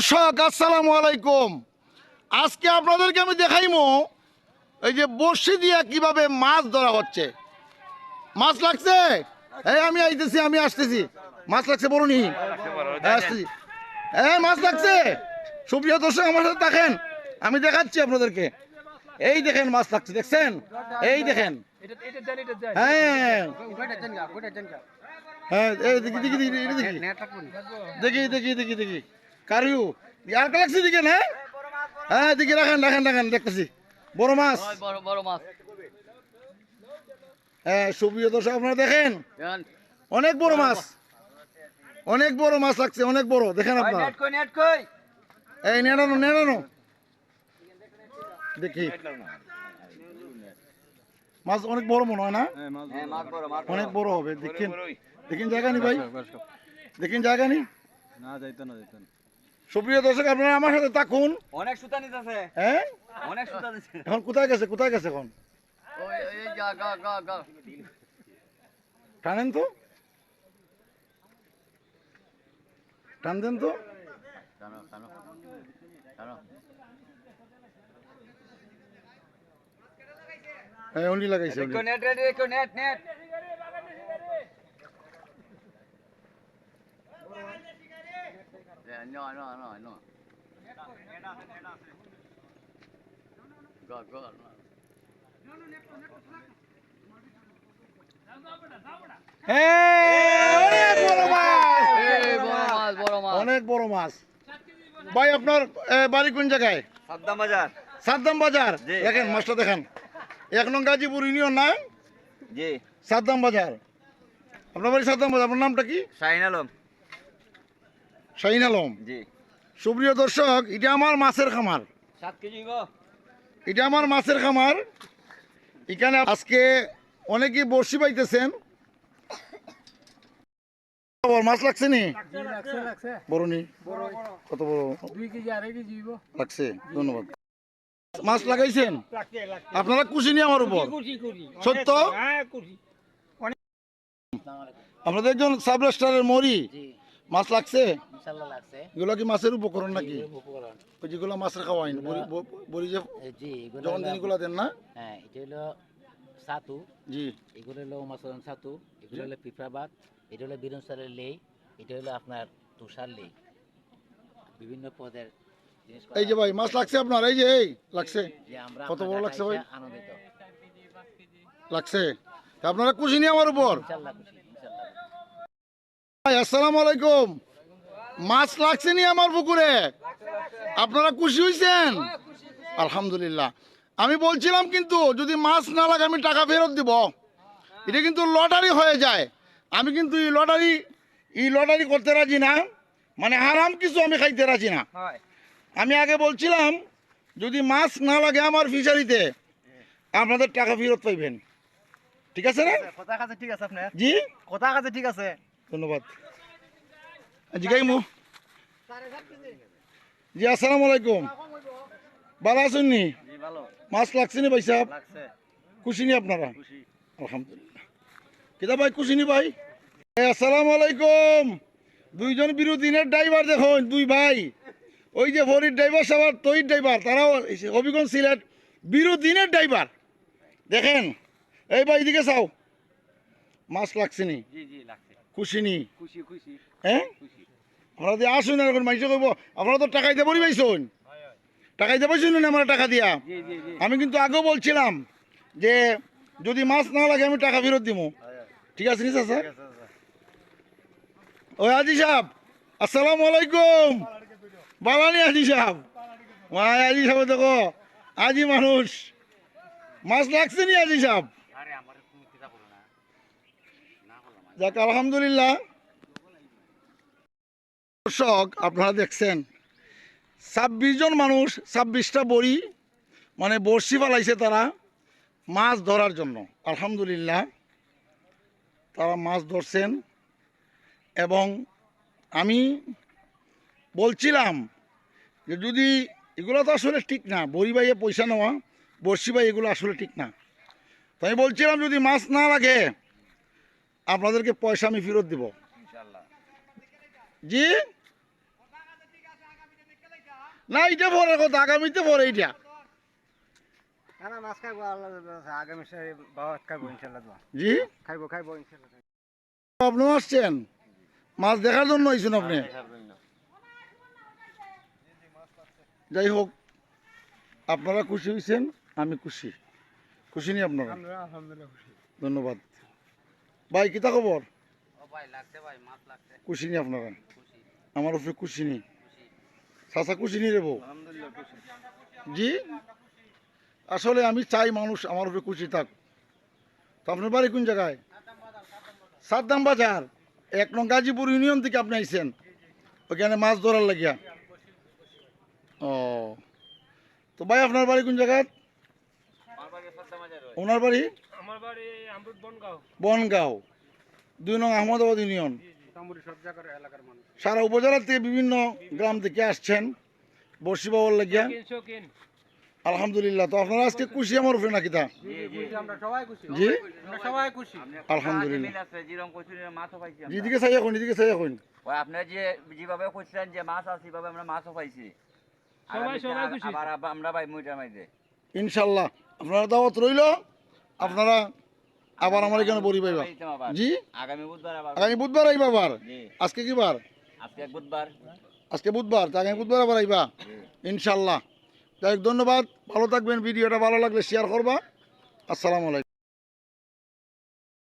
দর্শক আসসালামু আলাইকুম। আজকে আপনাদেরকে আমি দেখাইমো এই যে বড়শি দিয়ে কিভাবে মাছ ধরা হচ্ছে। মাছ লাগছে? এই আমি আইতেছি, আমি আসতেছি। মাছ লাগছে বলুনি? আসতেছি। হ্যাঁ মাছ লাগছে। সুপ্রিয় দর্শক আমার সাথে দেখেন, আমি দেখাচ্ছি আপনাদেরকে। এই দেখেন মাছ লাগছে, দেখছেন? এই দেখেন। হ্যাঁ হ্যাঁ এই দেখি দেখি দেখি দেখি দেখি দেখি দেখি কারিউ আর লাগছে দিকে না। হ্যাঁ দিকে রাখেন রাখেন রাখেন, দেখতেছি বড় মাছ। বড় মাছ। হ্যাঁ সুপ্রিয় দর্শক আপনারা দেখেন, অনেক বড় মাছ, অনেক বড় মাছ লাগছে, অনেক বড়। দেখেন আপনারা এই নেড়ানো নেড়ানো দেখি মাছ অনেক বড় মনে হয় না? অনেক বড় হবে। দেখেন দেখেন জায়গা নি ভাই, দেখেন জায়গা নি। সুপ্রিয় দর্শক আপনারা আমার সাথে থাকুন। অনেক সুতা নিতেছে। হ্যাঁ অনেক সুতা দিছে। এখন কোথায় গেছে, কোথায় গেছে এখন? ওই এই গা গা গা গা। টানেন তো, টান দেন তো। টানো টানো টানো। হ্যাঁ উনি লাগাইছে উনি। একটু নেট রেডি, একটু net net. No, no, no, no. Go, go, no. অনেক বড় মাছ, এই বড় মাছ, বড় মাছ। অনেক বড় মাছ। ভাই আপনার বাড়ি কোন জায়গায়? সাদ্দাম বাজার। সাদ্দাম বাজার। জি। দেখেন মাছটা দেখেন, 1 নং গাজীপুর ইউনিয়ন না? জি। সাদ্দাম বাজার। আপনার বাড়ি সাদ্দাম বাজার। আপনার নামটা কি? শাহিন আলম। শাহিন আলম। জি। সুপ্রিয় দর্শক এটা আমার মাছের খামার, 7 কেজি গো। এটা আমার মাছের খামার। এখানে আজকে অনেকেই বড়শি পাইতেছেন। মাছ লাগছে নি? বড় নি? কত বড়? 2 কেজি 2.5 কেজি লাগছে। ধন্যবাদ। মাছ লাগাইছেন আপনারা? খুশি নি আমার উপর? সত্য? আপনাদের একজন সাব রেজিস্ট্রারের মরি মাছ লাগছে? ইনশাআল্লাহ লাগছে। এগুলো কি মাছের উপকরণ নাকি? উপকরণ। ওই যেগুলো মাছের খাওয়াইন বড়ি যে জি এগুলো যখন দিন এগুলো দেন না? হ্যাঁ এটা হলো ছাতু, জি এগুলো হলো মাছরান ছাতু, এগুলো হলো পিঁপড়াবাদ, এটা হলো বিরন চালের লেই, এটা হলো আপনার তুষার লেই। বিভিন্ন পদের জিনিস এই যে ভাই মাছ লাগছে আপনার, এই যে এই লাগছে। যে আমরা কত বড় লাগছে ভাই? আনন্দিত। লাগছে। তা আপনারা খুশি নি আমার উপর? ইনশাআল্লাহ খুশি, ইনশাআল্লাহ। ভাই আসসালামু আলাইকুম। মাছ লাগছে নি আমার পুকুরে? আপনারা খুশি হয়েছেন? আলহামদুলিল্লাহ। আমি বলছিলাম কিন্তু যদি মাছ না লাগে আমি টাকা ফেরত দিব। এটা কিন্তু লটারি হয়ে যায়। আমি কিন্তু এই লটারি করতে রাজি না, মানে হারাম কিছু আমি খাইতে রাজি না। আমি আগে বলছিলাম যদি মাছ না লাগে আমার ফিশারিতে আপনাদের টাকা ফেরত পাইবেন। ঠিক আছে না? কথা কাছে ঠিক আছে আপনার? জি কথা কাছে ঠিক আছে। ধন্যবাদ। জিগাইমু। জি আসসালামু আলাইকুম। ভালো আছেন নি? জি ভালো। মাছ লাগছে নি ভাই সাহেব? লাগছে। খুশি নি আপনারা? খুশি। আলহামদুলিল্লাহ। কিতা ভাই খুশি নি ভাই? আসসালামু আলাইকুম। দুইজন বিরোধীনের ড্রাইভার দেখুন, দুই ভাই। ওই যে ফরিদ ড্রাইভার সাহেব, তৈর ড্রাইভার, তারাও হবিগঞ্জ সিলেট বিরোধীনের ড্রাইভার। দেখেন এই ভাই এদিকে চাও, মাছ লাগছে নি? জি জি লাগছে। খুশি নি? খুশি খুশি হ্যাঁ খুশি। আপনারা দিয়ে আসুন আর এখন মানুষ কইব আপনারা তো টাকা দিতে পারি পাইছুন, টাকা দিতে পাইছুন না আমরা টাকা দিয়া। জি জি জি। আমি কিন্তু আগেও বলছিলাম যে যদি মাছ না লাগে আমি টাকা ফেরত দিব। ঠিক আছে নি স্যার? ও আজি সাহেব আসসালামু আলাইকুম। বালানি আজি সাহেব, মায় আজি সাহেব দেখো আজি মানুষ মাছ লাগছে নি আজি সাহেব? আরে আমার তুমি চিন্তা করো না। না হলো না। যাক আলহামদুলিল্লাহ। দর্শক আপনারা দেখছেন 26 জন মানুষ 26টা বড়ি মানে বড়শি ফালাইছে তারা মাছ ধরার জন্য। আলহামদুলিল্লাহ তারা মাছ ধরছেন। এবং আমি বলছিলাম যে যদি এগুলো তো আসলে ঠিক না, বড়ি বাইয়ে পয়সা নেওয়া, বড়শি বাই এগুলো আসলে ঠিক না। তো আমি বলছিলাম যদি মাছ না লাগে আপনাদেরকে পয়সা আমি ফেরত দিব। ইনশাআল্লাহ। জি না এটা পরে কথা, আগামীতে পরে এইটা। না না মাছ খাইবো আল্লাহ আগামী বাবাত খাইবো ইনশাল্লাহ জি খাইবো ইনশাল্লাহ। আপনি আসছেন মাছ দেখার জন্য আইছেন আপনি? যাই হোক, আপনারা খুশি হয়েছেন, আমি খুশি। খুশি নি আপনারা? আলহামদুলিল্লাহ খুশি। ধন্যবাদ। ভাই কিতা খবর? ও ভাই লাগছে ভাই, মাছ লাগছে। খুশি নি আপনারা? খুশি আমার উপরে খুশি নি? খুশি। চাচা খুশি নি রে বউ? আলহামদুলিল্লাহ খুশি। জি আসলে আমি চাই মানুষ আমার উপরে খুশি থাক। তো আপনার বাড়ি কোন জায়গায়? সাদ্দাম বাজার 1 নং গাজীপুর ইউনিয়ন থেকে আপনি আইছেন ওখানে মাছ ধরার লাগিয়া? ও তো ভাই আপনার বাড়ি কোন জায়গায়? ওনার বাড়ি আমার বাড়ি আমরুদ বনগাঁও। বনগাঁও 2 নং আহমদাবাদ ইউনিয়ন। তামুরি সব জায়গার এলাকার মানুষ। সারা উপজেলা থেকে বিভিন্ন গ্রাম থেকে আসছেন বর্ষি পাওয়ার লাগিয়া। আলহামদুলিল্লাহ। তো আপনারা আজকে খুশি আমার উপরে নাকি তা? আমরা সবাই খুশি। জি আমরা সবাই খুশি। আলহামদুলিল্লাহ। যেরকম কইছিলেন মাছও পাইছি আমরা। যেদিকে চাই এখন, এদিকে চাই এখন। ওই আপনারা যেভাবে কইছিলেন যে মাছ আছে সেভাবে আমরা মাছও পাইছি। সবাই খুশি। আবার আমরা ভাই মুইটার মাইতে। ইনশাল্লাহ আপনারা দাওয়াত রইল, আপনারা আবার আমার এখানে বড়ি পাইবা। জি আগামী বুধবার আবার। আগামী বুধবার আইবা আবার? জি আজকে কি বার? আজকে বুধবার। আজকে বুধবার, তো আগামী বুধবার আবার আইবা ইনশাল্লাহ। যাই হোক, ধন্যবাদ, ভালো থাকবেন। ভিডিওটা ভালো লাগলে শেয়ার করবা। আসসালামু আলাইকুম।